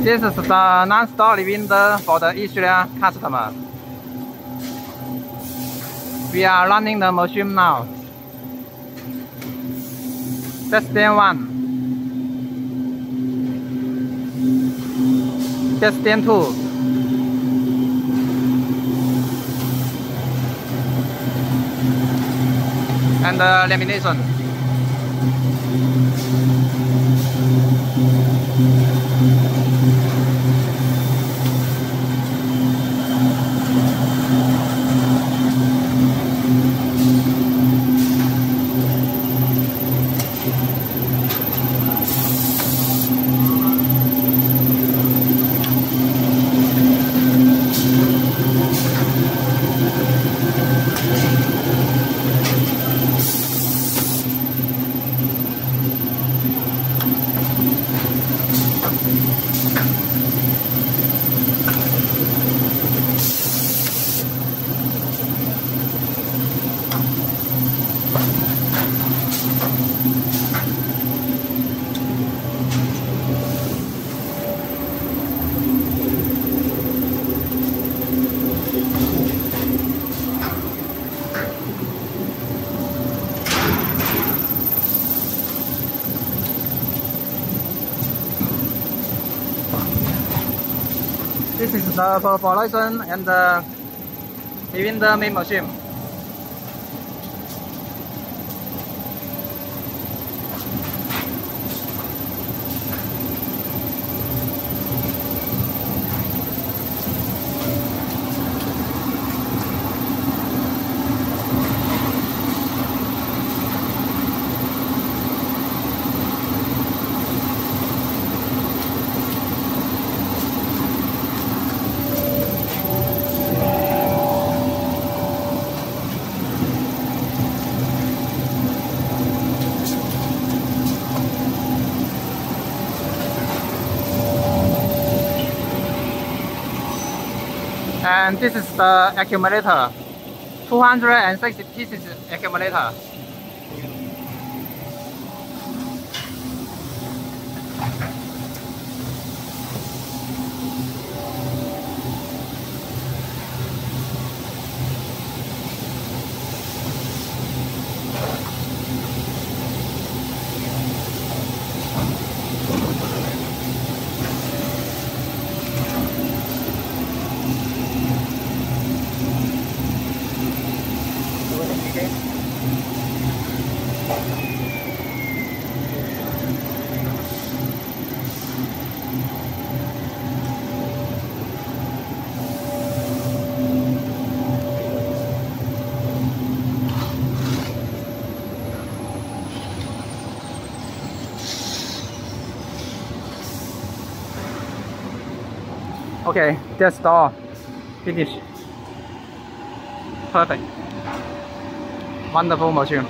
This is the non-story window for the Israel customer. We are running the machine now. Testing 1. Testing 2. And lamination. This is the perforation and within the main machine. And this is the accumulator, 260 pieces accumulator. Okay, that's all. Finish. Perfect. Wonderful machine.